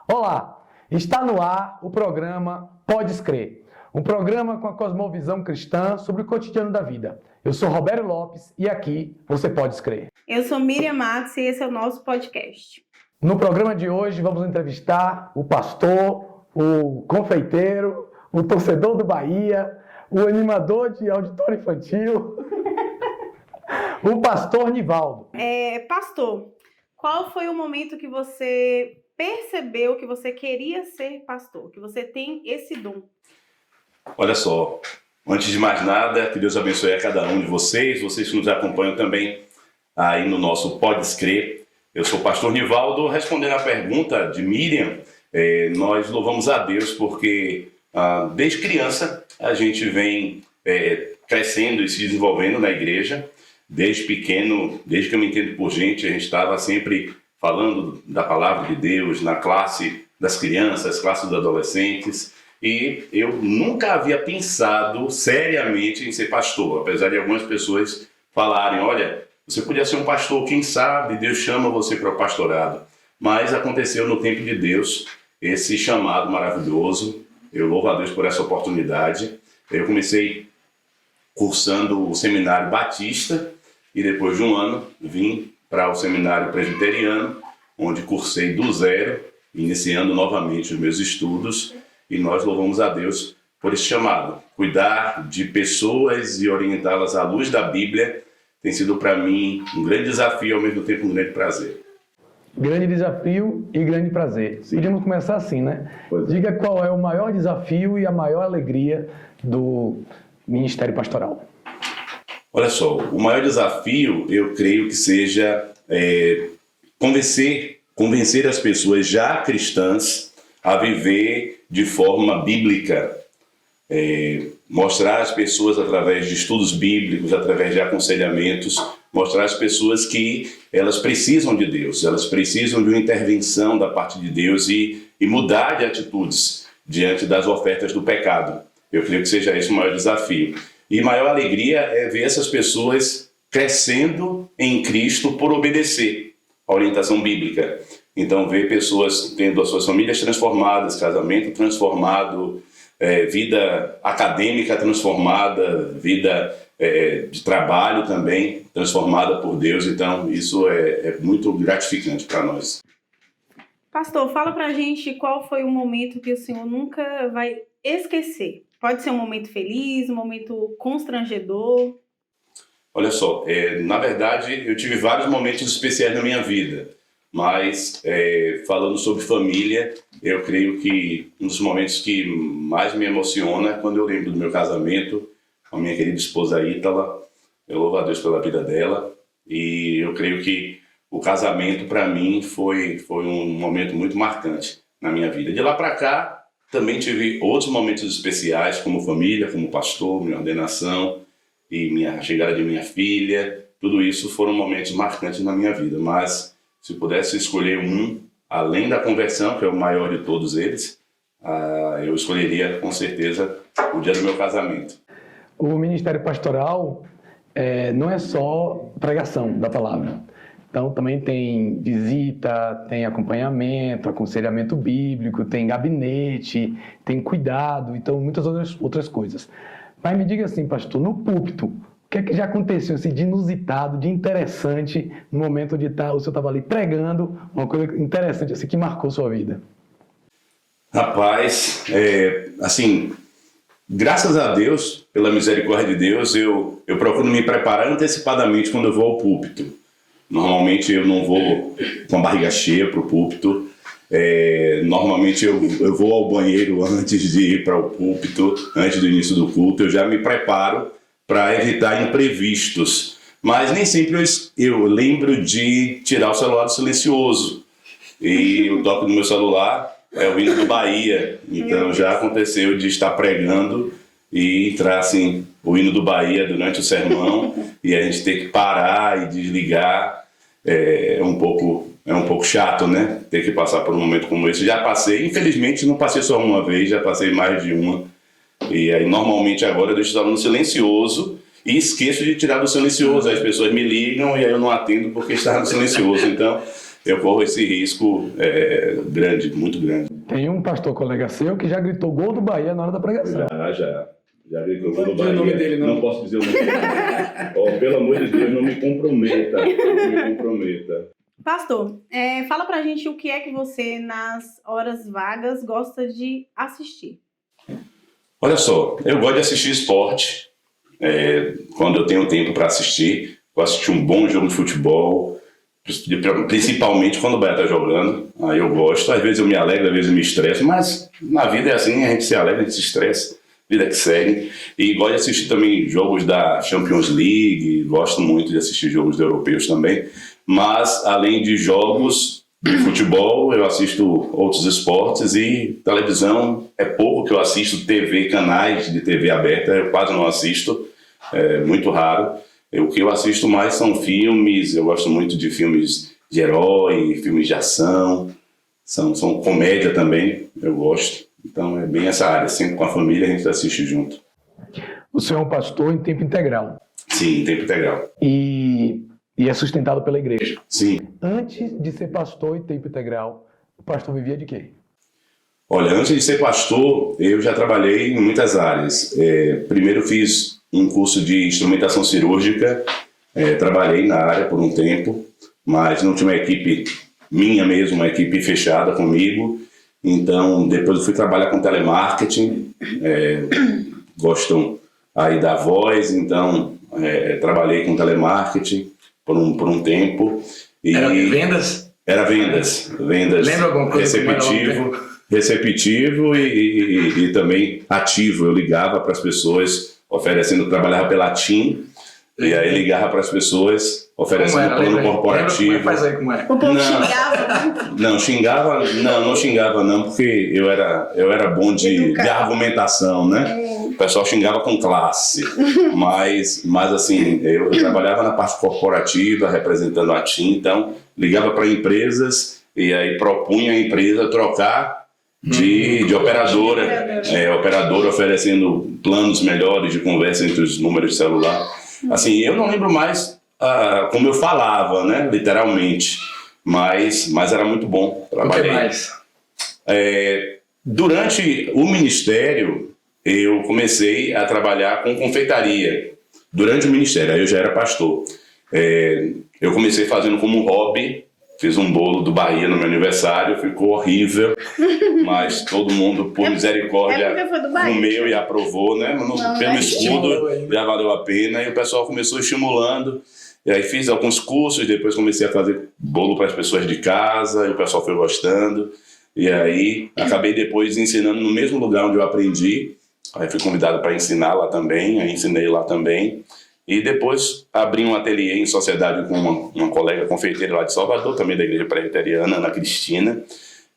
Olá, está no ar o programa Podes Crer, um programa com a cosmovisão cristã sobre o cotidiano da vida. Eu sou Roberto Lopes e aqui você pode crer. Eu sou Miriam Matos e esse é o nosso podcast. No programa de hoje vamos entrevistar o pastor, o confeiteiro, o torcedor do Bahia, o animador de auditório infantil, o pastor Nivaldo. Pastor, qual foi o momento que você percebeu que você queria ser pastor, que você tem esse dom? Olha só, antes de mais nada, que Deus abençoe a cada um de vocês que nos acompanham também aí no nosso Podes Crer. Eu sou o pastor Nivaldo, respondendo à pergunta de Miriam, nós louvamos a Deus porque desde criança a gente vem crescendo e se desenvolvendo na igreja. Desde pequeno, desde que eu me entendo por gente, a gente estava sempre falando da palavra de Deus na classe das crianças, classe dos adolescentes. E eu nunca havia pensado seriamente em ser pastor, apesar de algumas pessoas falarem, olha, você podia ser um pastor, quem sabe Deus chama você para o pastorado. Mas aconteceu no tempo de Deus esse chamado maravilhoso. Eu louvo a Deus por essa oportunidade. Eu comecei cursando o seminário batista e depois de um ano vim para o seminário presbiteriano, onde cursei do zero, iniciando novamente os meus estudos. E nós louvamos a Deus por esse chamado. Cuidar de pessoas e orientá-las à luz da Bíblia tem sido para mim um grande desafio e ao mesmo tempo um grande prazer. Grande desafio e grande prazer. Iríamos começar assim, né? Diga qual é o maior desafio e a maior alegria do Ministério Pastoral. Olha só, o maior desafio eu creio que seja convencer as pessoas já cristãs a viver de forma bíblica. Mostrar às pessoas através de estudos bíblicos, através de aconselhamentos, mostrar às pessoas que elas precisam de Deus, elas precisam de uma intervenção da parte de Deus e mudar de atitudes diante das ofertas do pecado. Eu creio que seja esse o maior desafio. E maior alegria é ver essas pessoas crescendo em Cristo por obedecer à orientação bíblica. Então, ver pessoas tendo as suas famílias transformadas, casamento transformado, vida acadêmica transformada, vida de trabalho também transformada por Deus. Então, isso é muito gratificante para nós. Pastor, fala pra gente qual foi o momento que o senhor nunca vai esquecer. Pode ser um momento feliz, um momento constrangedor. Olha só, na verdade, eu tive vários momentos especiais na minha vida. Mas, falando sobre família, eu creio que um dos momentos que mais me emociona é quando eu lembro do meu casamento com a minha querida esposa Ítala. Eu louvo a Deus pela vida dela. E eu creio que o casamento, para mim, foi um momento muito marcante na minha vida. De lá para cá, também tive outros momentos especiais, como família, como pastor, minha ordenação e a chegada de minha filha. Tudo isso foram momentos marcantes na minha vida. Mas, se pudesse escolher um, além da conversão, que é o maior de todos eles, eu escolheria, com certeza, o dia do meu casamento. O Ministério Pastoral não é só pregação da palavra. Então, também tem visita, tem acompanhamento, aconselhamento bíblico, tem gabinete, tem cuidado, então muitas outras coisas. Mas me diga assim, pastor, no púlpito, o que é que já aconteceu assim, de inusitado, de interessante, no momento onde o senhor estava ali pregando, uma coisa interessante assim, que marcou sua vida? Rapaz, assim, graças a Deus, pela misericórdia de Deus, eu procuro me preparar antecipadamente quando eu vou ao púlpito. Normalmente eu não vou com a barriga cheia para o púlpito. Normalmente eu vou ao banheiro antes de ir para o púlpito, antes do início do culto. Eu já me preparo para evitar imprevistos. Mas nem sempre eu lembro de tirar o celular do silencioso. E o toque do meu celular é o hino do Bahia. Então já aconteceu de estar pregando e entrar assim, o hino do Bahia durante o sermão e a gente ter que parar e desligar. É um pouco chato, né? Ter que passar por um momento como esse. Já passei, infelizmente não passei só uma vez, já passei mais de uma. E aí normalmente agora eu deixo o celular no silencioso e esqueço de tirar do silencioso. As pessoas me ligam e aí eu não atendo porque está no silencioso. Então eu corro esse risco grande, muito grande. Tem um pastor colega seu que já gritou gol do Bahia na hora da pregação. Já gritou gol do Não Bahia. o nome dele, não. Não posso dizer o nome dele. Pelo amor de Deus, não me comprometa. Não me comprometa. Pastor, fala pra gente o que é que você, nas horas vagas, gosta de assistir. Olha só, eu gosto de assistir esporte. Quando eu tenho tempo para assistir, eu assisti um bom jogo de futebol, principalmente quando o Bahia está jogando. Aí eu gosto. Às vezes eu me alegro, às vezes eu me estresso, mas na vida é assim, a gente se alegra, a gente se estressa. Vida que segue. E gosto de assistir também jogos da Champions League, gosto muito de assistir jogos europeus também. Mas, além de jogos de futebol, eu assisto outros esportes e televisão é pouco que eu assisto. TV, canais de TV aberta, eu quase não assisto, é muito raro. O que eu assisto mais são filmes, eu gosto muito de filmes de herói, filmes de ação, são comédia também, eu gosto. Então é bem essa área, sempre com a família a gente assiste junto. O senhor é um pastor em tempo integral. Sim, em tempo integral. E é sustentado pela igreja. Sim. Antes de ser pastor em tempo integral, o pastor vivia de quê? Olha, antes de ser pastor, eu já trabalhei em muitas áreas. Primeiro fiz um curso de instrumentação cirúrgica, trabalhei na área por um tempo, mas não tinha uma equipe minha mesmo, uma equipe fechada comigo. Então, depois eu fui trabalhar com telemarketing, gostam aí da voz, então trabalhei com telemarketing por um tempo. E Era vendas? Era vendas. Lembra alguma coisa? Receptivo e também ativo. Eu ligava para as pessoas oferecendo, trabalhava pela TIM, e aí ligava para as pessoas oferecendo plano corporativo. Como faz aí, como é? O povo xingava. Não xingava não, porque eu era bom de argumentação, né? O pessoal xingava com classe, mas assim, eu trabalhava na parte corporativa, representando a TIM, então ligava para empresas e aí propunha a empresa trocar de operadora, operadora oferecendo planos melhores de conversa entre os números de celular. Assim, eu não lembro mais como eu falava, né, literalmente, mas era muito bom trabalhar. O que mais? Durante o ministério, eu comecei a trabalhar com confeitaria. Durante o ministério, aí eu já era pastor. Eu comecei fazendo como hobby, fiz um bolo do Bahia no meu aniversário, ficou horrível, mas todo mundo, por misericórdia, comeu e aprovou, né? Pelo escudo, já valeu a pena, e o pessoal começou estimulando. E aí fiz alguns cursos, depois comecei a fazer bolo para as pessoas de casa, e o pessoal foi gostando. E aí acabei depois ensinando no mesmo lugar onde eu aprendi. Aí fui convidado para ensinar lá também, aí ensinei lá também. E depois abri um ateliê em sociedade com uma colega confeiteira lá de Salvador, também da igreja presbiteriana, Ana Cristina.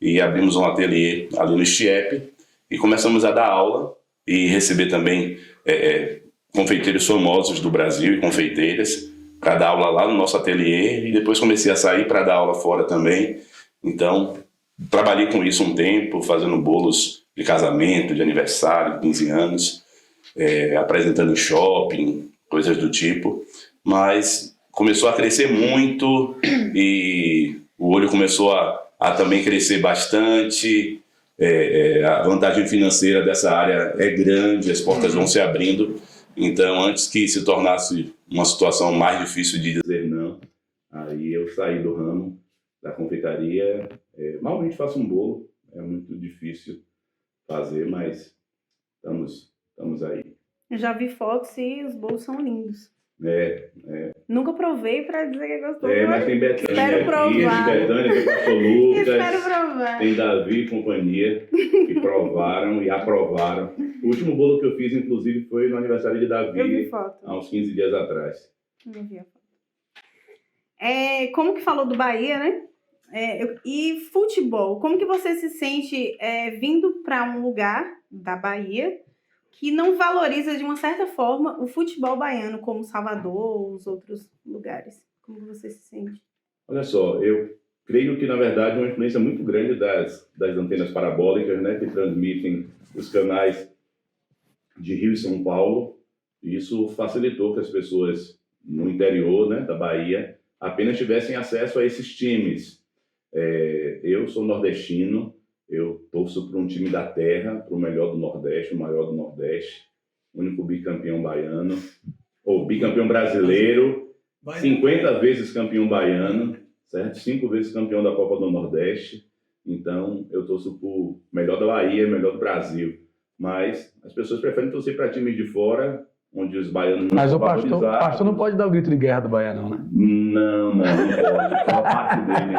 E abrimos um ateliê ali no Estiepe e começamos a dar aula e receber também confeiteiros famosos do Brasil e confeiteiras para dar aula lá no nosso ateliê. E depois comecei a sair para dar aula fora também. Então, trabalhei com isso um tempo, fazendo bolos de casamento, de aniversário, de 15 anos, apresentando em shopping, coisas do tipo, mas começou a crescer muito e o olho começou a também crescer bastante, a vantagem financeira dessa área é grande, as portas vão se abrindo, então antes que se tornasse uma situação mais difícil de dizer não, aí eu saí do ramo da confeitaria, malmente faço um bolo, é muito difícil fazer, mas estamos aí. Eu já vi fotos e os bolos são lindos. Nunca provei para dizer que é gostoso. Mas tem Betânia, espero provar. Tem Betânia, tem Pastor Lucas, espero provar. Tem Davi e companhia, que provaram e aprovaram. O último bolo que eu fiz, inclusive, foi no aniversário de Davi, eu vi foto. há uns 15 dias atrás. Eu vi a foto. Como que falou do Bahia, né? E futebol, como que você se sente vindo para um lugar da Bahia que não valoriza de uma certa forma o futebol baiano, como Salvador ou os outros lugares? Como que você se sente? Olha só, eu creio que na verdade é uma influência muito grande das antenas parabólicas, né, que transmitem os canais de Rio e São Paulo. E isso facilitou que as pessoas no interior, né, da Bahia apenas tivessem acesso a esses times. Eu sou nordestino, eu torço para um time da terra, para o melhor do Nordeste, o maior do Nordeste, único bicampeão baiano, ou bicampeão brasileiro, 50 vezes campeão baiano, certo? 5 vezes campeão da Copa do Nordeste. Então, eu torço por melhor da Bahia, melhor do Brasil. Mas as pessoas preferem torcer para times de fora, onde os baianos não Mas são o pastor valorizados. não pode dar o grito de guerra do Bahia, não, né? Não pode. Fala parte dele.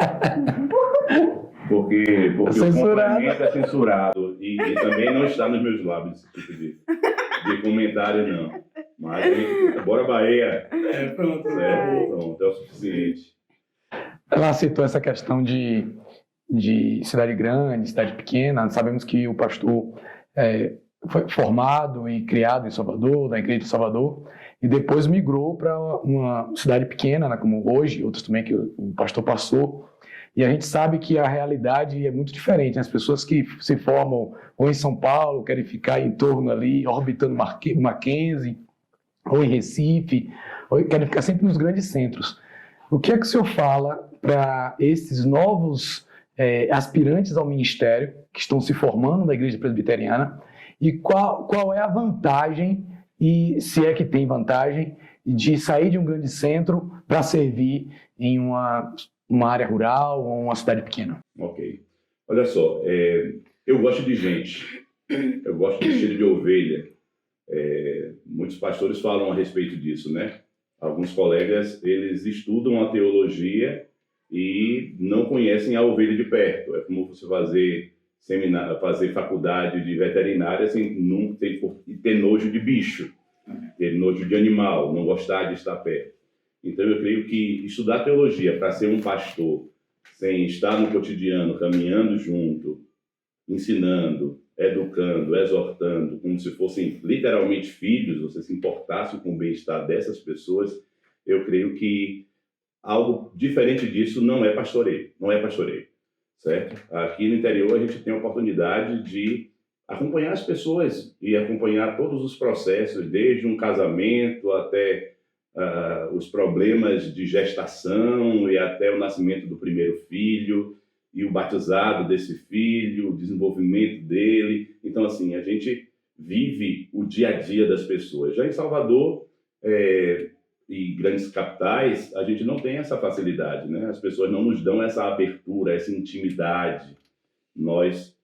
Porque o complemento é censurado. E também não está nos meus lábios esse tipo de comentário, não. Mas, bora Bahia. Pronto. Pronto, é o suficiente. Ela citou essa questão de cidade grande, cidade pequena. Sabemos que o pastor foi formado e criado em Salvador, na igreja de Salvador, e depois migrou para uma cidade pequena, né, como hoje, outros também que o pastor passou. E a gente sabe que a realidade é muito diferente. As pessoas que se formam ou em São Paulo, querem ficar em torno ali, orbitando Mackenzie, ou em Recife, ou querem ficar sempre nos grandes centros. O que é que o senhor fala para esses novos aspirantes ao ministério que estão se formando na igreja presbiteriana, e qual é a vantagem, e se é que tem vantagem, de sair de um grande centro para servir em uma área rural ou uma cidade pequena? Ok. Olha só, eu gosto de gente, eu gosto de cheiro de ovelha. Muitos pastores falam a respeito disso, né? Alguns colegas, eles estudam a teologia e não conhecem a ovelha de perto. É como você fazer faculdade de veterinária sem ter nojo de bicho, ter nojo de animal, não gostar de estar perto. Então, eu creio que estudar teologia para ser um pastor, sem estar no cotidiano, caminhando junto, ensinando, educando, exortando, como se fossem literalmente filhos, você se importasse com o bem-estar dessas pessoas, eu creio que algo diferente disso não é pastoreio, certo? Aqui no interior a gente tem a oportunidade de acompanhar as pessoas e acompanhar todos os processos, desde um casamento até os problemas de gestação e até o nascimento do primeiro filho e o batizado desse filho, o desenvolvimento dele. Então, assim, a gente vive o dia a dia das pessoas. Já em Salvador e grandes capitais, a gente não tem essa facilidade, né? As pessoas não nos dão essa abertura, essa intimidade. Nós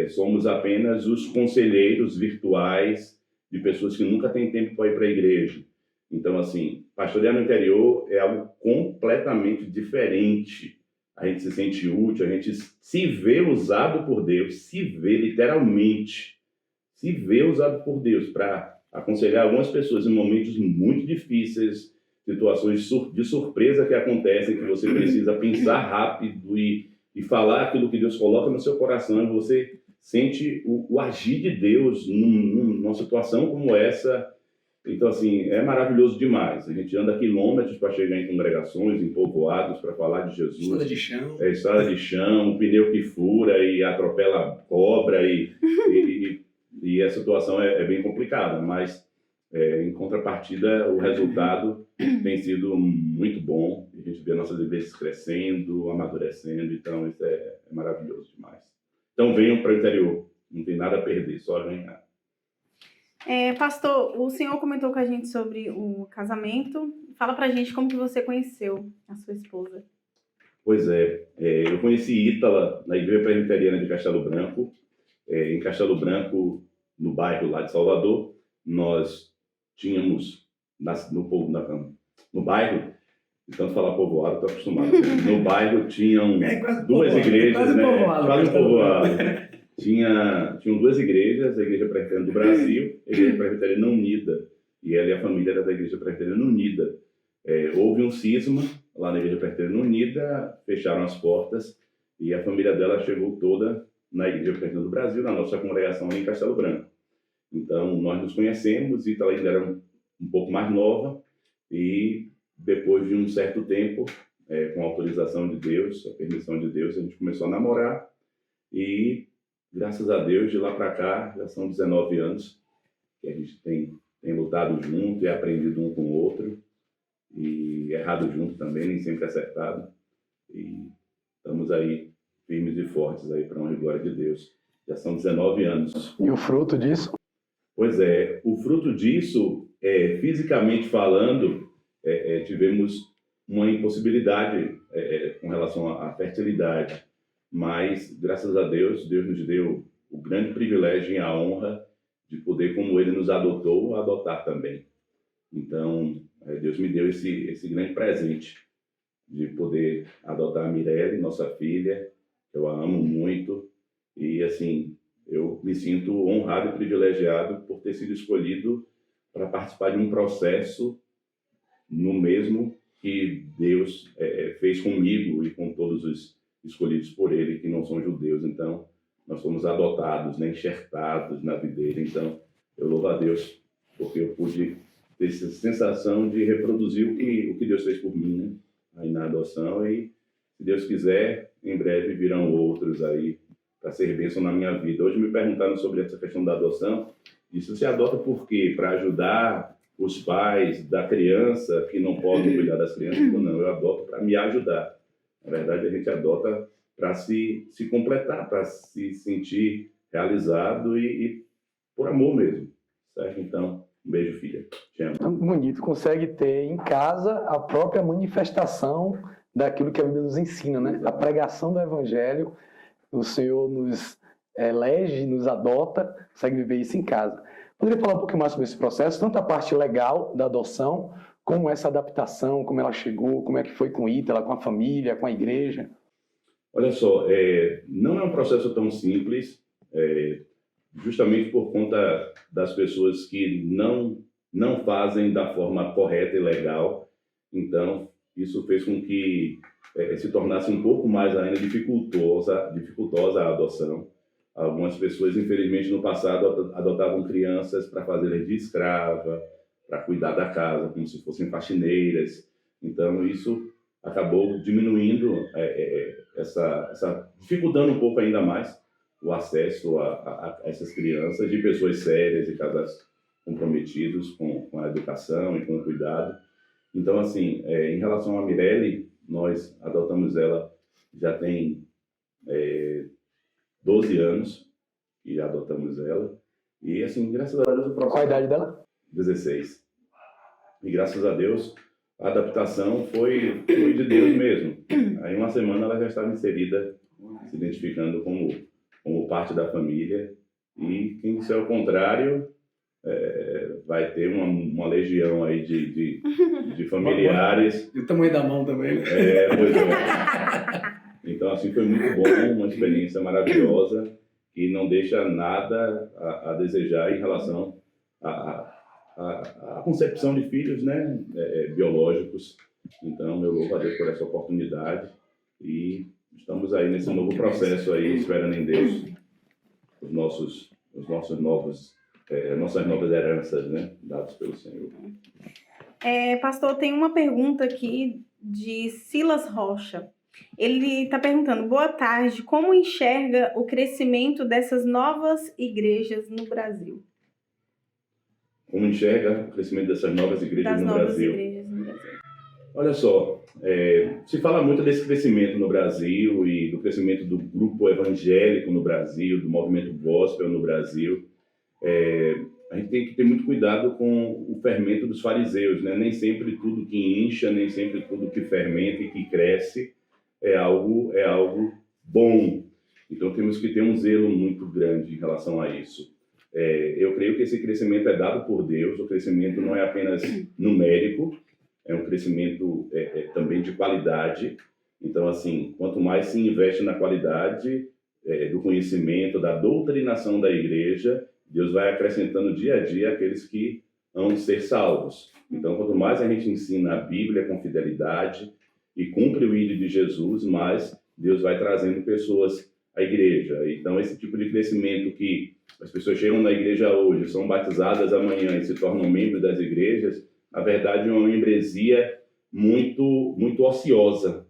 somos apenas os conselheiros virtuais de pessoas que nunca têm tempo para ir para a igreja. Então, assim, pastorear no interior é algo completamente diferente. A gente se sente útil, a gente se vê usado por Deus, se vê literalmente, se vê usado por Deus para aconselhar algumas pessoas em momentos muito difíceis, situações de surpresa que acontecem, que você precisa pensar rápido e falar aquilo que Deus coloca no seu coração, e você sente o agir de Deus numa situação como essa. Então, assim, é maravilhoso demais. A gente anda quilômetros para chegar em congregações, em povoados, para falar de Jesus. Estrada de chão. Estrada de chão, pneu que fura e atropela cobra, e a situação é bem complicada, mas em contrapartida, o resultado tem sido muito bom. A gente vê nossas igrejas crescendo, amadurecendo, então isso é maravilhoso demais. Então venham para o interior, não tem nada a perder, só ganhar. Pastor, o senhor comentou com a gente sobre o casamento. Fala pra gente como que você conheceu a sua esposa. Pois eu conheci Ítala na igreja presbiteriana de Castelo Branco. Em Castelo Branco, no bairro lá de Salvador, nós tínhamos no bairro, de tanto falar povoado, estou acostumado. No bairro tinham duas igrejas, né? Quase povoado. Tinham duas igrejas, a Igreja Presbiteriana do Brasil e a Igreja Presbiteriana Unida. E ela e a família era da Igreja Presbiteriana Unida. Houve um cisma lá na Igreja Presbiteriana Unida, fecharam as portas e a família dela chegou toda na Igreja Presbiteriana do Brasil, na nossa congregação ali em Castelo Branco. Então, nós nos conhecemos e ela ainda era um pouco mais nova e depois de um certo tempo, com a autorização de Deus, a permissão de Deus, a gente começou a namorar e graças a Deus, de lá para cá, já são 19 anos que a gente tem lutado junto e aprendido um com o outro, e errado junto também, nem sempre acertado. E estamos aí firmes e fortes aí para a honra e glória de Deus. Já são 19 anos. E o fruto disso? Pois é, o fruto disso, fisicamente falando, tivemos uma impossibilidade com relação à fertilidade, mas graças a Deus, Deus nos deu o grande privilégio e a honra de poder, como Ele nos adotou, adotar também. Então, Deus me deu esse grande presente de poder adotar a Mirelle, nossa filha. Eu a amo muito e, assim, eu me sinto honrado e privilegiado por ter sido escolhido para participar de um processo no mesmo que Deus fez comigo e com todos os escolhidos por Ele, que não são judeus. Então, nós fomos adotados, né, enxertados na videira. Então, eu louvo a Deus porque eu pude ter essa sensação de reproduzir o que Deus fez por mim, né, aí na adoção. E, se Deus quiser, em breve virão outros aí para ser bênção na minha vida. Hoje me perguntaram sobre essa questão da adoção. E se você adota por quê? Para ajudar os pais da criança que não podem cuidar das crianças? Ou não, eu adoto para me ajudar. Na verdade, a gente adota para se completar, para se sentir realizado e por amor mesmo, certo? Então, um beijo, filha. Te amo. Tão bonito. Consegue ter em casa a própria manifestação daquilo que a Bíblia nos ensina, né? A pregação do Evangelho. O Senhor nos elege, nos adota, consegue viver isso em casa. Poderia falar um pouquinho mais sobre esse processo, tanto a parte legal da adoção, como essa adaptação, como ela chegou, como é que foi com Ítala, com a família, com a igreja? Olha só, não é um processo tão simples, justamente por conta das pessoas que não fazem da forma correta e legal. Então, isso fez com que se tornasse um pouco mais ainda dificultosa a adoção. Algumas pessoas, infelizmente, no passado adotavam crianças para fazerem de escrava, para cuidar da casa, como se fossem faxineiras. Então, isso acabou diminuindo, dificultando um pouco ainda mais o acesso a essas crianças de pessoas sérias e casais comprometidos com a educação e com o cuidado. Então, assim, em relação a Mirelle, nós adotamos ela já tem 12 anos que adotamos ela. E, assim, graças a Deus, o processo... Qual a idade dela? 16. E, graças a Deus, a adaptação foi de Deus mesmo. Aí, uma semana, ela já estava inserida, se identificando como parte da família. E quem disser o contrário, vai ter uma legião aí de familiares. E o tamanho da mão também, né? Pois é. Então, assim, foi muito bom, uma experiência maravilhosa e não deixa nada a desejar em relação à concepção de filhos, né, biológicos. Então, eu louvo a Deus por essa oportunidade e estamos aí nesse novo processo aí, esperando em Deus nossas novas heranças, né, dadas pelo Senhor. Pastor, tem uma pergunta aqui de Silas Rocha. Ele está perguntando: boa tarde, como enxerga o crescimento dessas novas igrejas no Brasil? Como enxerga o crescimento dessas novas igrejas no Brasil? Igrejas no Brasil. Olha só, se fala muito desse crescimento no Brasil e do crescimento do grupo evangélico no Brasil, do movimento gospel no Brasil. A gente tem que ter muito cuidado com o fermento dos fariseus, né? Nem sempre tudo que incha, nem sempre tudo que fermenta e que cresce é algo bom. Então temos que ter um zelo muito grande em relação a isso. Eu creio que esse crescimento é dado por Deus. O crescimento não é apenas numérico, é um crescimento também de qualidade. Então, assim, quanto mais se investe na qualidade do conhecimento, da doutrinação da igreja, Deus vai acrescentando dia a dia aqueles que hão de ser salvos. Então, quanto mais a gente ensina a Bíblia com fidelidade e cumpre o ídolo de Jesus, mais Deus vai trazendo pessoas à igreja. Então, esse tipo de crescimento que as pessoas chegam na igreja hoje, são batizadas amanhã e se tornam membros das igrejas, na verdade, é uma membresia muito, muito ociosa.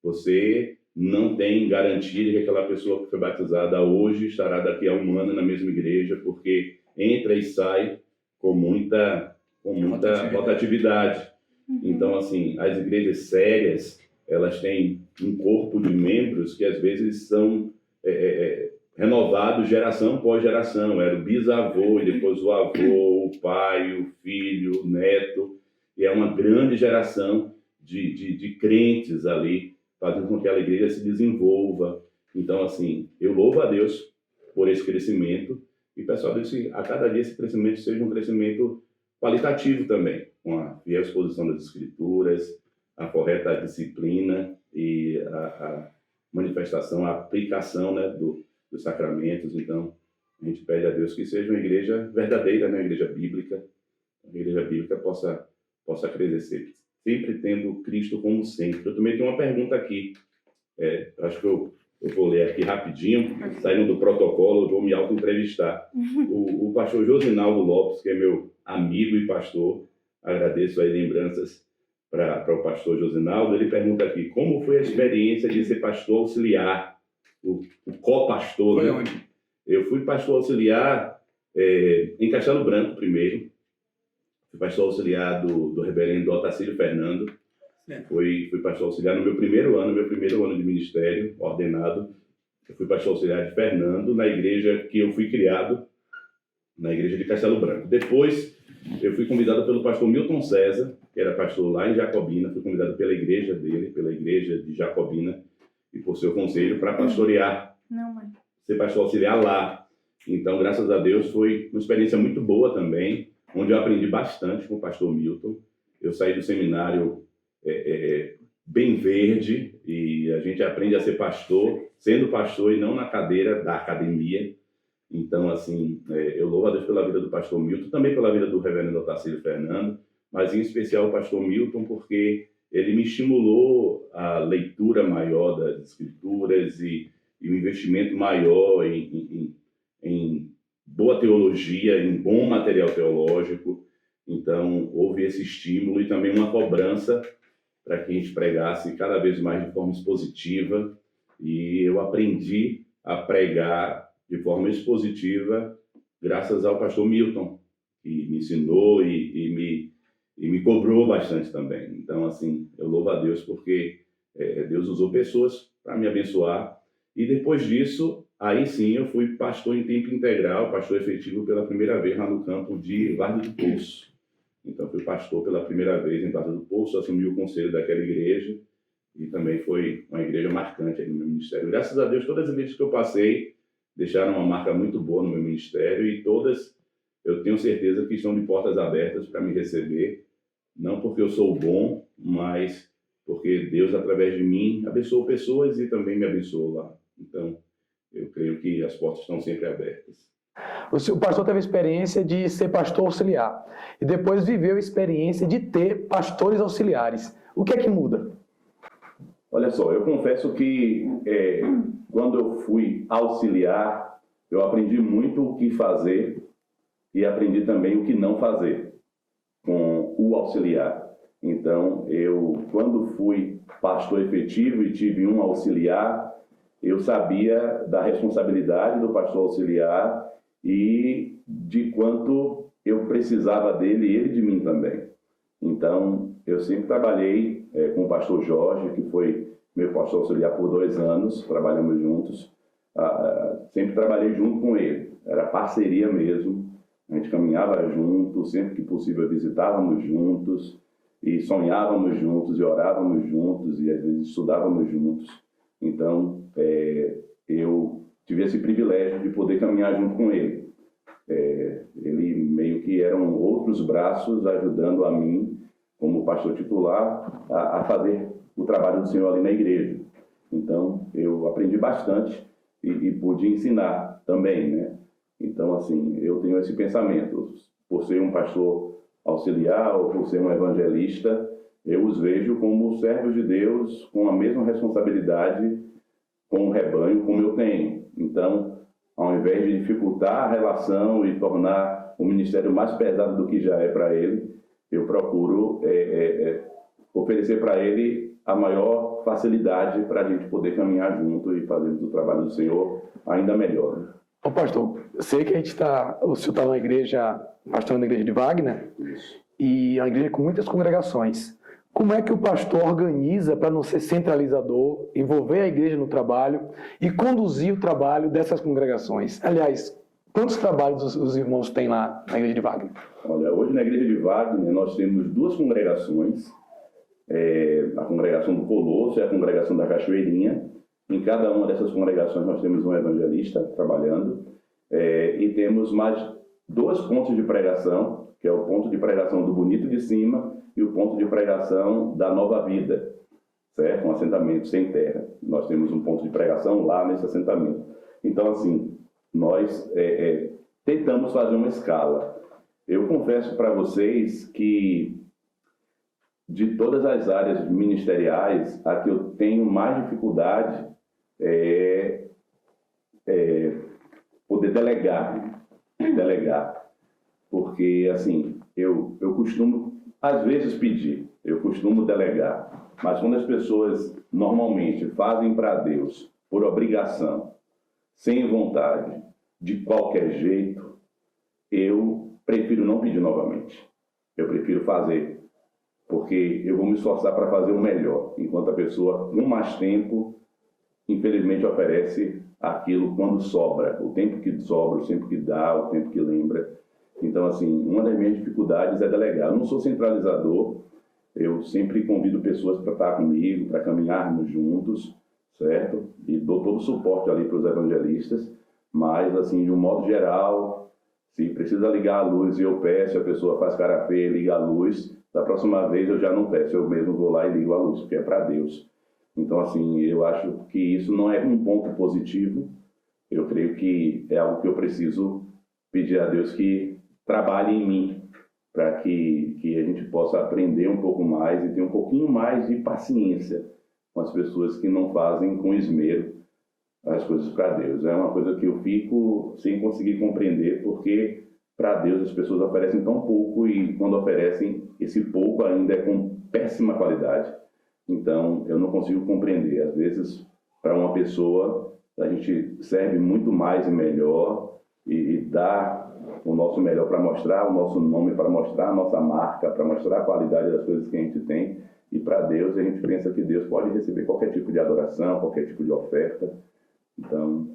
Você não tem garantia de que aquela pessoa que foi batizada hoje estará daqui a um ano na mesma igreja, porque entra e sai com muita rotatividade. Então, assim, as igrejas sérias, elas têm um corpo de membros que às vezes são renovados geração após geração. Era o bisavô, e depois o avô, o pai, o filho, o neto. E é uma grande geração de crentes ali, fazendo com que a igreja se desenvolva. Então, assim, eu louvo a Deus por esse crescimento e peço a Deus que a cada dia esse crescimento seja um crescimento qualitativo também, com a fiel exposição das Escrituras, a correta disciplina e a manifestação, a aplicação, né, dos sacramentos. Então, a gente pede a Deus que seja uma igreja verdadeira, né, uma igreja bíblica, possa crescer, sempre tendo Cristo como centro. Eu também tenho uma pergunta aqui, acho que eu vou ler aqui rapidinho, saindo do protocolo, eu vou me auto-entrevistar. O pastor Josinaldo Lopes, que é meu amigo e pastor, agradeço aí lembranças para o pastor Josinaldo, ele pergunta aqui, como foi a experiência de ser pastor auxiliar, o co-pastor, né? Onde? Eu fui pastor auxiliar em Castelo Branco primeiro, fui pastor auxiliar do reverendo Otacílio Fernando, fui pastor auxiliar no meu primeiro ano de ministério, ordenado. Eu fui pastor auxiliar de Fernando, na igreja que eu fui criado, na igreja de Castelo Branco. Depois, eu fui convidado pelo pastor Milton César, que era pastor lá em Jacobina, fui convidado pela igreja dele, pela igreja de Jacobina, e por seu conselho, para pastorear, ser pastor auxiliar lá. Então, graças a Deus, foi uma experiência muito boa também, onde eu aprendi bastante com o pastor Milton. Eu saí do seminário bem verde, e a gente aprende a ser pastor, sendo pastor e não na cadeira da academia. Então, assim, eu louvo a Deus pela vida do pastor Milton, também pela vida do reverendo Otacílio Fernando, mas em especial o pastor Milton, porque ele me estimulou a leitura maior das Escrituras e um investimento maior em boa teologia, em bom material teológico. Então, houve esse estímulo e também uma cobrança para que a gente pregasse cada vez mais de forma expositiva. E eu aprendi a pregar de forma expositiva graças ao pastor Milton, que me ensinou e me cobrou bastante também. Então, assim, eu louvo a Deus porque Deus usou pessoas para me abençoar. E depois disso, aí sim, eu fui pastor em tempo integral, pastor efetivo pela primeira vez lá no campo de Várzea do Poço. Então, fui pastor pela primeira vez em Várzea do Poço, assumi o conselho daquela igreja e também foi uma igreja marcante aí no meu ministério. Graças a Deus, todas as igrejas que eu passei deixaram uma marca muito boa no meu ministério e todas, eu tenho certeza que estão de portas abertas para me receber, não porque eu sou bom, mas porque Deus, através de mim, abençoou pessoas e também me abençoou lá. Então, eu creio que as portas estão sempre abertas. O pastor teve a experiência de ser pastor auxiliar e depois viveu a experiência de ter pastores auxiliares. O que é que muda? Olha só, eu confesso que quando eu fui auxiliar, eu aprendi muito o que fazer e aprendi também o que não fazer com o auxiliar. Então, quando fui pastor efetivo e tive um auxiliar, eu sabia da responsabilidade do pastor auxiliar e de quanto eu precisava dele e ele de mim também. Então, eu sempre trabalhei com o pastor Jorge, que foi meu pastor auxiliar por 2 anos, trabalhamos juntos. Sempre trabalhei junto com ele, era parceria mesmo. A gente caminhava junto, sempre que possível visitávamos juntos, e sonhávamos juntos, e orávamos juntos, e às vezes estudávamos juntos. Então, eu tive esse privilégio de poder caminhar junto com ele. Ele meio que eram outros braços ajudando a mim, como pastor titular, a fazer o trabalho do Senhor ali na igreja. Então, eu aprendi bastante e pude ensinar também, né? Então, assim, eu tenho esse pensamento. Por ser um pastor auxiliar ou por ser um evangelista, eu os vejo como servos de Deus com a mesma responsabilidade com o rebanho como eu tenho. Então, ao invés de dificultar a relação e tornar o ministério mais pesado do que já é para ele, eu procuro oferecer para ele a maior facilidade para a gente poder caminhar junto e fazermos o trabalho do Senhor ainda melhor. Né? Ô pastor, sei que o senhor está na igreja, pastor na igreja de Wagner, Isso. e é uma igreja com muitas congregações. Como é que o pastor organiza para não ser centralizador, envolver a igreja no trabalho e conduzir o trabalho dessas congregações? Aliás, quantos trabalhos os irmãos têm lá na igreja de Wagner? Olha, hoje na igreja de Wagner nós temos 2 congregações, a congregação do Colosso e a congregação da Cachoeirinha. Em cada uma dessas congregações nós temos um evangelista trabalhando, e temos mais 2 pontos de pregação, que é o ponto de pregação do Bonito de Cima e o ponto de pregação da Nova Vida, certo? Um assentamento sem terra. Nós temos um ponto de pregação lá nesse assentamento. Então, assim, nós tentamos fazer uma escala. Eu confesso para vocês que de todas as áreas ministeriais, a que eu tenho mais dificuldade é poder delegar. Porque, assim, eu costumo, às vezes, pedir, eu costumo delegar, mas quando as pessoas normalmente fazem para Deus por obrigação, sem vontade, de qualquer jeito, eu prefiro não pedir novamente. Eu prefiro fazer, porque eu vou me esforçar para fazer o melhor, enquanto a pessoa, com mais tempo, infelizmente oferece aquilo quando sobra, o tempo que sobra, o tempo que dá, o tempo que lembra. Então, assim, uma das minhas dificuldades é delegar. Eu não sou centralizador, eu sempre convido pessoas para estar comigo, para caminharmos juntos, certo? E dou todo o suporte ali para os evangelistas, mas, assim, de um modo geral, se precisa ligar a luz e eu peço, a pessoa faz cara feia e liga a luz, da próxima vez eu já não peço, eu mesmo vou lá e ligo a luz, porque é para Deus. Então, assim, eu acho que isso não é um ponto positivo, eu creio que é algo que eu preciso pedir a Deus que trabalhe em mim, para que a gente possa aprender um pouco mais e ter um pouquinho mais de paciência com as pessoas que não fazem com esmero as coisas para Deus. É uma coisa que eu fico sem conseguir compreender, porque para Deus as pessoas oferecem tão pouco e quando oferecem, esse pouco ainda é com péssima qualidade. Então, eu não consigo compreender. Às vezes, para uma pessoa, a gente serve muito mais e melhor e dá o nosso melhor para mostrar o nosso nome, para mostrar a nossa marca, para mostrar a qualidade das coisas que a gente tem. E para Deus, a gente pensa que Deus pode receber qualquer tipo de adoração, qualquer tipo de oferta. Então,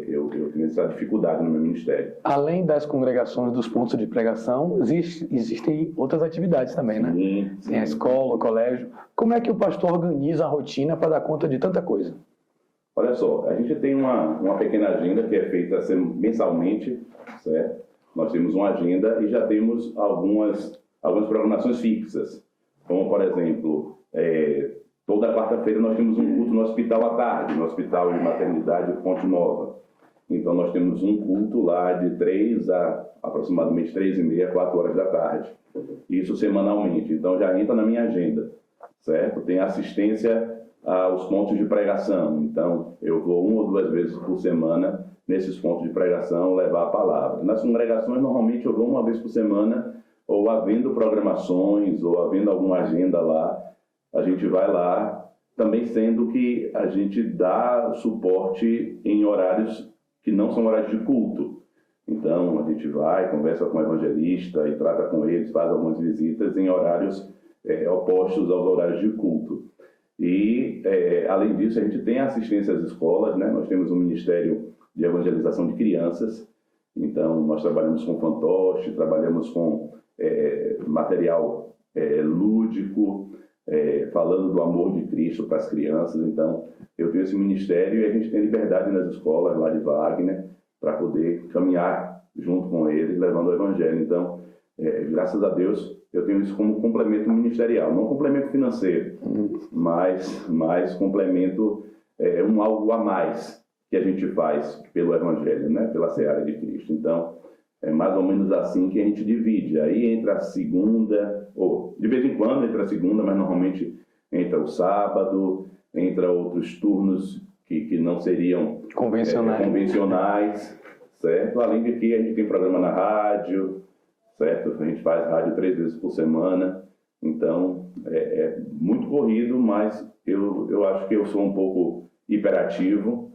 eu tenho essa dificuldade no meu ministério. Além das congregações dos pontos de pregação, existem outras atividades também, né? Sim. Tem a escola, o colégio. Como é que o pastor organiza a rotina para dar conta de tanta coisa? Olha só, a gente tem uma pequena agenda que é feita mensalmente, certo? Nós temos uma agenda e já temos algumas programações fixas. Como, por exemplo, toda quarta-feira nós temos um culto no hospital à tarde, no Hospital de Maternidade Ponte Nova. Então nós temos um culto lá de 3 a aproximadamente 3h30, 4 horas da tarde. Isso semanalmente. Então já entra na minha agenda, certo? Tem assistência aos pontos de pregação. Então eu vou 1 ou 2 vezes por semana nesses pontos de pregação levar a palavra. Nas congregações normalmente eu vou 1 vez por semana, ou havendo programações, ou havendo alguma agenda lá, a gente vai lá, também sendo que a gente dá suporte em horários que não são horários de culto. Então, a gente vai, conversa com o evangelista e trata com eles, faz algumas visitas em horários opostos aos horários de culto. E, além disso, a gente tem assistência às escolas, né? Nós temos um Ministério de Evangelização de Crianças, então nós trabalhamos com fantoche, trabalhamos com material lúdico, falando do amor de Cristo para as crianças. Então, eu tenho esse ministério e a gente tem liberdade nas escolas lá de Wagner para poder caminhar junto com eles, levando o Evangelho. Então, graças a Deus, eu tenho isso como complemento ministerial, não complemento financeiro, mas complemento, algo a mais que a gente faz pelo Evangelho, né? Pela seara de Cristo. Então, é mais ou menos assim que a gente divide. Aí entra a segunda, ou de vez em quando entra a segunda, mas normalmente entra o sábado, entra outros turnos que não seriam convencionais, certo? Além de que a gente tem programa na rádio, certo? A gente faz rádio 3 vezes por semana. Então, é muito corrido, mas eu acho que eu sou um pouco hiperativo,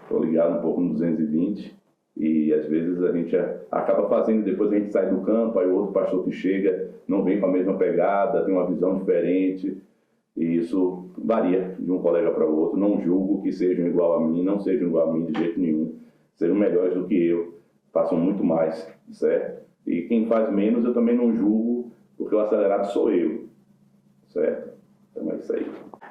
estou ligado um pouco no 220, e às vezes a gente acaba fazendo, depois a gente sai do campo, aí o outro pastor que chega não vem com a mesma pegada, tem uma visão diferente, e isso varia de um colega para o outro. Não julgo que sejam igual a mim, não sejam igual a mim de jeito nenhum, sejam melhores do que eu, façam muito mais, certo? E quem faz menos eu também não julgo, porque o acelerado sou eu, certo? Então é isso aí.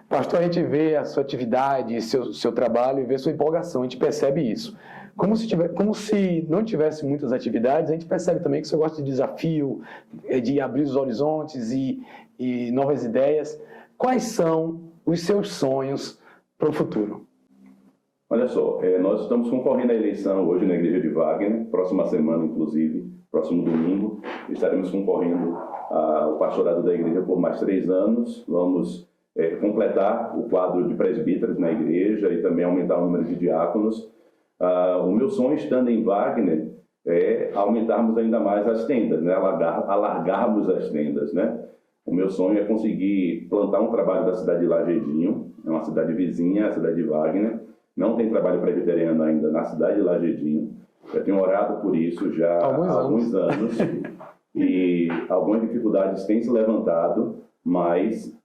Pastor, a gente vê a sua atividade, seu trabalho e vê sua empolgação, a gente percebe isso. Como se não tivesse muitas atividades, a gente percebe também que você gosta de desafio, de abrir os horizontes e novas ideias. Quais são os seus sonhos para o futuro? Olha só, nós estamos concorrendo à eleição hoje na Igreja de Wagner, próxima semana, inclusive, próximo domingo, estaremos concorrendo ao pastorado da igreja por mais 3 anos. Vamos completar o quadro de presbíteros na igreja e também aumentar o número de diáconos. O meu sonho, estando em Wagner, é aumentarmos ainda mais as tendas, né? Alargarmos as tendas, né? O meu sonho é conseguir plantar um trabalho da cidade de Lagedinho, é uma cidade vizinha, a cidade de Wagner. Não tem trabalho presbiteriano ainda na cidade de Lagedinho. Eu tenho orado por isso já há alguns anos e algumas dificuldades têm se levantado, mas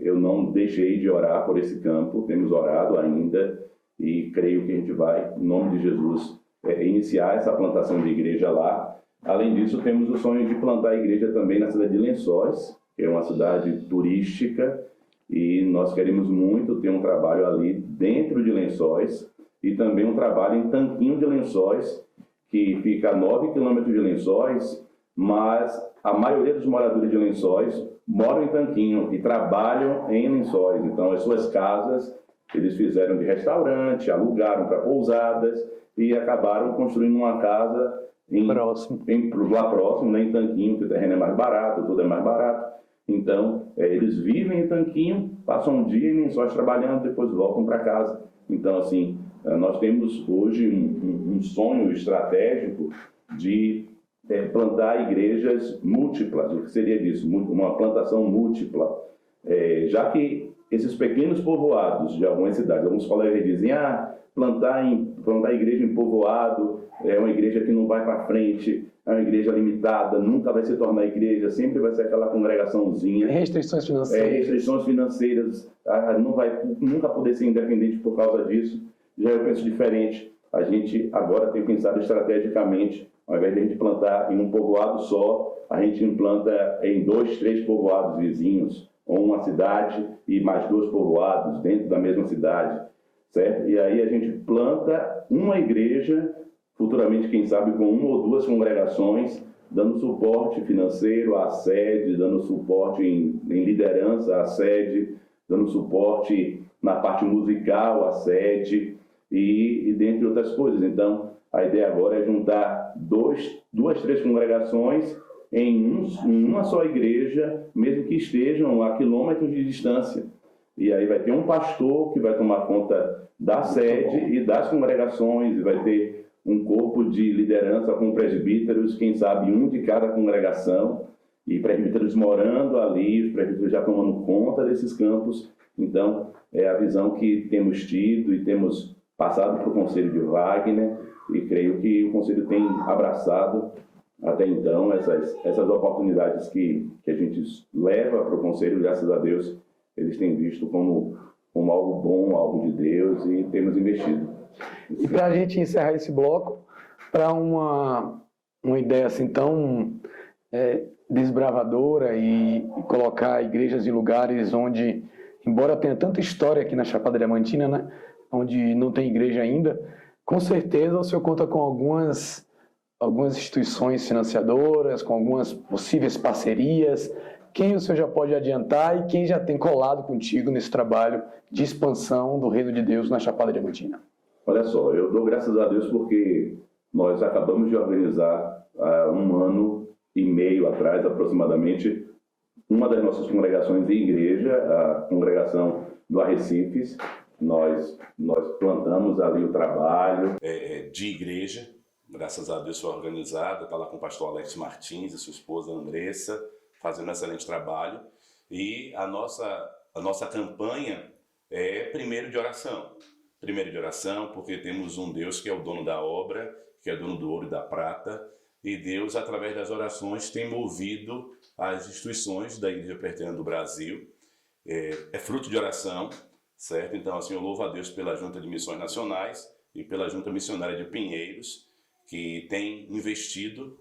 eu não deixei de orar por esse campo, temos orado ainda e creio que a gente vai, em nome de Jesus, iniciar essa plantação de igreja lá. Além disso, temos o sonho de plantar a igreja também na cidade de Lençóis, que é uma cidade turística, e nós queremos muito ter um trabalho ali dentro de Lençóis e também um trabalho em Tanquinho de Lençóis, que fica a 9 quilômetros de Lençóis, mas a maioria dos moradores de Lençóis moram em Tanquinho e trabalham em Lençóis. Então, as suas casas eles fizeram de restaurante, alugaram para pousadas e acabaram construindo uma casa lá próximo, né, em Tanquinho, que o terreno é mais barato, tudo é mais barato. Então, eles vivem em Tanquinho, passam um dia em Lençóis trabalhando, depois voltam para casa. Então, assim, nós temos hoje um sonho estratégico de plantar igrejas múltiplas. O que seria disso? Uma plantação múltipla. Já que esses pequenos povoados de algumas cidades, alguns colegas dizem, plantar igreja em povoado é uma igreja que não vai para frente, é uma igreja limitada, nunca vai se tornar igreja, sempre vai ser aquela congregaçãozinha. Restrições financeiras. Restrições financeiras, não vai nunca poder ser independente por causa disso. Já eu penso diferente. A gente agora tem pensado estrategicamente, ao invés de a gente plantar em um povoado só, a gente implanta em 2, 3 povoados vizinhos, ou uma cidade e mais 2 povoados dentro da mesma cidade, certo? E aí a gente planta uma igreja, futuramente, quem sabe, com 1 ou 2 congregações, dando suporte financeiro à sede, dando suporte em liderança à sede, dando suporte na parte musical à sede e dentre outras coisas. Então, a ideia agora é juntar 2, 3 congregações em uma só igreja, mesmo que estejam a quilômetros de distância. E aí vai ter um pastor que vai tomar conta da sede e das congregações, e vai ter um corpo de liderança com presbíteros, quem sabe um de cada congregação, e presbíteros morando ali, os presbíteros já tomando conta desses campos. Então, é a visão que temos tido e temos passado para o Conselho de Wagner, e creio que o Conselho tem abraçado até então essas oportunidades que a gente leva para o Conselho, graças a Deus, eles têm visto como algo bom, algo de Deus, e temos investido. E para a gente encerrar esse bloco, para uma ideia assim tão desbravadora e colocar igrejas em lugares onde, embora tenha tanta história aqui na Chapada Diamantina, né, onde não tem igreja ainda, com certeza o senhor conta com algumas instituições financiadoras, com algumas possíveis parcerias. Quem o senhor já pode adiantar e quem já tem colado contigo nesse trabalho de expansão do Reino de Deus na Chapada Diamantina? Olha só, eu dou graças a Deus porque nós acabamos de organizar há 1 ano e meio atrás, aproximadamente, uma das nossas congregações de igreja, a congregação do Arrecifes. Nós plantamos ali o trabalho de igreja, graças a Deus foi organizada, está lá com o pastor Alex Martins e sua esposa Andressa, fazendo um excelente trabalho. E a nossa campanha é primeiro de oração, porque temos um Deus que é o dono da obra que é dono do ouro e da prata, e Deus, através das orações, tem movido as instituições da Igreja Presbiteriana do Brasil. É fruto de oração, certo? Então, assim, eu louvo a Deus pela Junta de Missões Nacionais e pela Junta Missionária de Pinheiros, que tem investido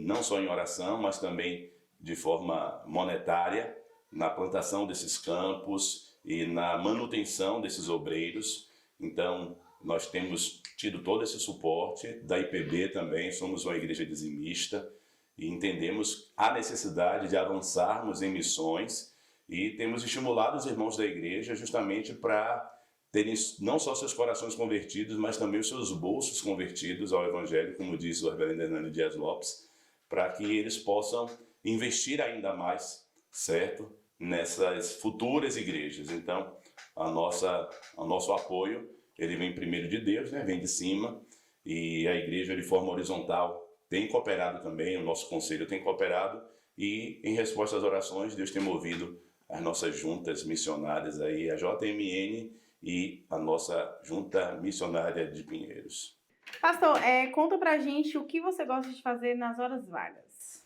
não só em oração, mas também de forma monetária na plantação desses campos e na manutenção desses obreiros. Então, nós temos tido todo esse suporte da IPB também, somos uma igreja dizimista e entendemos a necessidade de avançarmos em missões e temos estimulado os irmãos da igreja justamente para terem não só seus corações convertidos, mas também os seus bolsos convertidos ao Evangelho, como disse o reverendo Hernani Dias Lopes, para que eles possam investir ainda mais, certo, nessas futuras igrejas. Então, o nosso apoio, ele vem primeiro de Deus, né? Vem de cima, e a igreja de forma horizontal tem cooperado também, o nosso conselho tem cooperado, e em resposta às orações, Deus tem movido as nossas juntas missionárias aí, a JMN e a nossa junta missionária de Pinheiros. Pastor, conta pra gente o que você gosta de fazer nas horas vagas.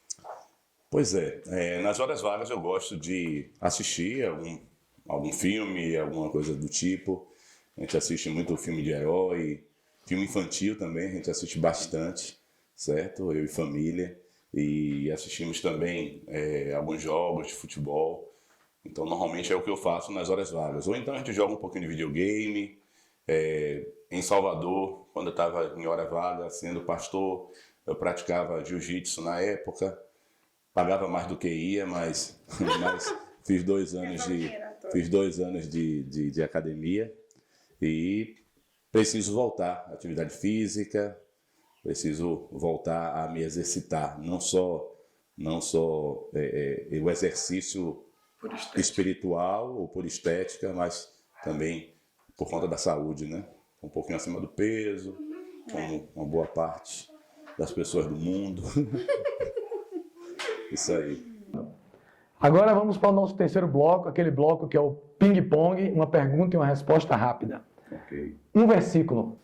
Pois nas horas vagas eu gosto de assistir algum filme, alguma coisa do tipo. A gente assiste muito filme de herói, filme infantil também, a gente assiste bastante, certo? Eu e família. E assistimos também alguns jogos de futebol. Então, normalmente é o que eu faço nas horas vagas. Ou então a gente joga um pouquinho de videogame. Em Salvador, quando eu estava em hora vaga, sendo pastor, eu praticava jiu-jitsu na época. Pagava mais do que ia, mas fiz 2 anos de academia e preciso voltar à atividade física, preciso voltar a me exercitar, não só o exercício espiritual ou por estética, mas também por conta da saúde, né? Um pouquinho acima do peso, como uma boa parte das pessoas do mundo. Isso aí. Agora vamos para o nosso terceiro bloco, aquele bloco que é o ping-pong, uma pergunta e uma resposta rápida. Ok. Um versículo.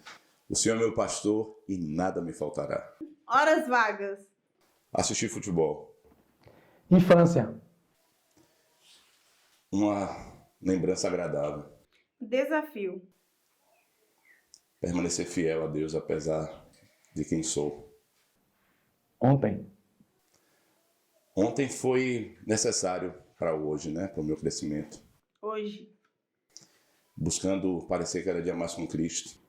O Senhor é meu pastor e nada me faltará. Horas vagas. Assistir futebol. Infância. Uma lembrança agradável. Desafio. Permanecer fiel a Deus apesar de quem sou. Ontem. Ontem foi necessário para hoje, né? Para o meu crescimento. Hoje. Buscando parecer cada dia mais com Cristo.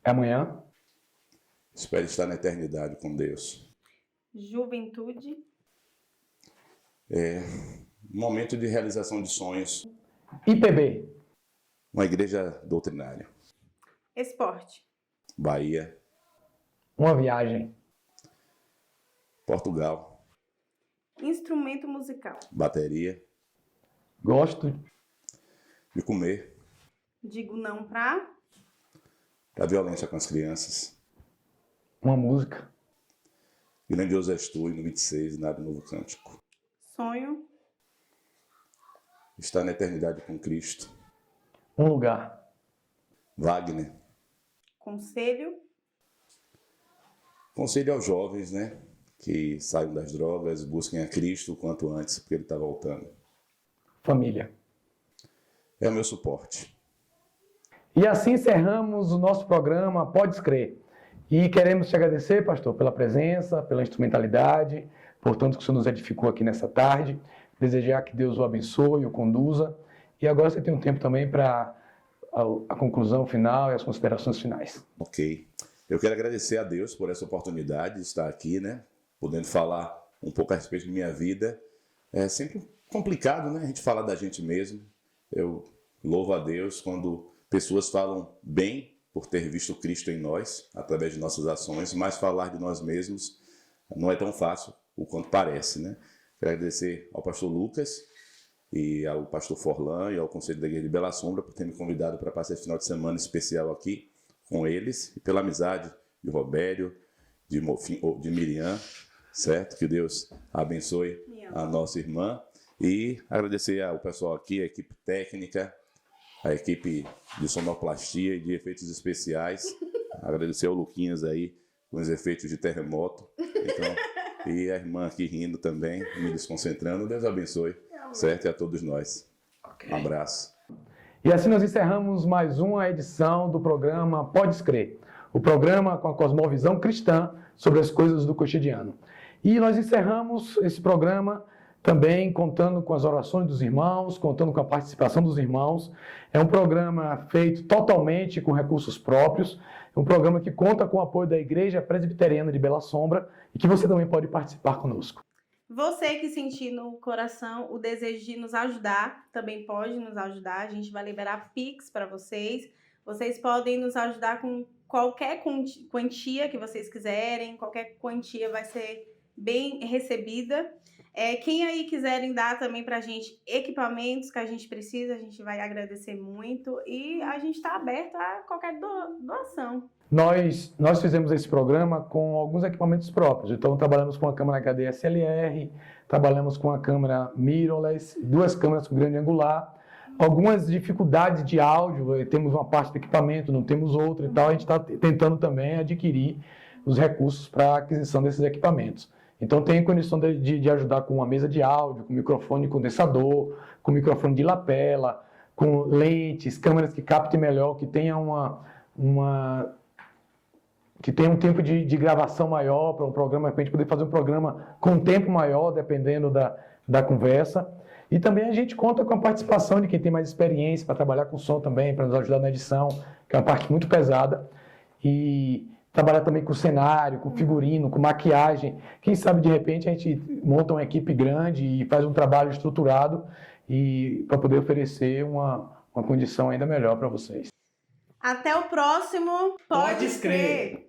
Amanhã. Espero estar na eternidade com Deus. Juventude. Momento de realização de sonhos. IPB. Uma igreja doutrinária. Esporte. Bahia. Uma viagem. Portugal. Instrumento musical. Bateria. Gosto. De comer. Digo não pra. Da violência com as crianças. Uma música. Grandioso és tu, no 26, nada novo cântico. Sonho. Estar na eternidade com Cristo. Um lugar. Wagner. Conselho. Conselho aos jovens, né? Que saiam das drogas, busquem a Cristo o quanto antes, porque Ele está voltando. Família. É o meu suporte. E assim encerramos o nosso programa Pode Crer. E queremos te agradecer, pastor, pela presença, pela instrumentalidade, por tanto que o senhor nos edificou aqui nessa tarde. Desejar que Deus o abençoe, o conduza. E agora você tem um tempo também para a conclusão final e as considerações finais. Ok. Eu quero agradecer a Deus por essa oportunidade de estar aqui, né? Podendo falar um pouco a respeito de minha vida. É sempre complicado, né? A gente falar da gente mesmo. Eu louvo a Deus quando pessoas falam bem por ter visto Cristo em nós, através de nossas ações, mas falar de nós mesmos não é tão fácil o quanto parece, né? Quero agradecer ao pastor Lucas e ao pastor Forlan e ao Conselho da Igreja de Bela Sombra por ter me convidado para passar esse final de semana especial aqui com eles e pela amizade de Robério, de Miriam, certo? Que Deus abençoe a nossa irmã e agradecer ao pessoal aqui, a equipe técnica, a equipe de sonoplastia e de efeitos especiais, Agradecer ao Luquinhas aí, com os efeitos de terremoto. Então, e a irmã aqui rindo também, me desconcentrando. Deus abençoe, certo? E a todos nós. Um abraço. E assim nós encerramos mais uma edição do programa Podes Crer, o programa com a cosmovisão cristã sobre as coisas do cotidiano. E nós encerramos esse programa também contando com as orações dos irmãos, contando com a participação dos irmãos. É um programa feito totalmente com recursos próprios, é um programa que conta com o apoio da Igreja Presbiteriana de Bela Sombra e que você também pode participar conosco. Você que sentir no coração o desejo de nos ajudar, também pode nos ajudar. A gente vai liberar Pix para vocês. Vocês podem nos ajudar com qualquer quantia que vocês quiserem. Qualquer quantia vai ser bem recebida. Quem aí quiserem dar também para a gente equipamentos que a gente precisa, a gente vai agradecer muito. E a gente está aberto a qualquer doação. Nós fizemos esse programa com alguns equipamentos próprios. Então, trabalhamos com a câmera HD SLR, trabalhamos com a câmera mirrorless, 2 câmeras com grande angular. Algumas dificuldades de áudio, temos uma parte do equipamento, não temos outra e tal. A gente está tentando também adquirir os recursos para a aquisição desses equipamentos. Então, tem condição de ajudar com uma mesa de áudio, com microfone condensador, com microfone de lapela, com lentes, câmeras que captem melhor, que tenham que tenha um tempo de gravação maior para um programa, para a gente poder fazer um programa com um tempo maior, dependendo da conversa. E também a gente conta com a participação de quem tem mais experiência para trabalhar com som também, para nos ajudar na edição, que é uma parte muito pesada. E trabalhar também com cenário, com figurino, com maquiagem. Quem sabe, de repente, a gente monta uma equipe grande e faz um trabalho estruturado para poder oferecer uma condição ainda melhor para vocês. Até o próximo Podes Crer!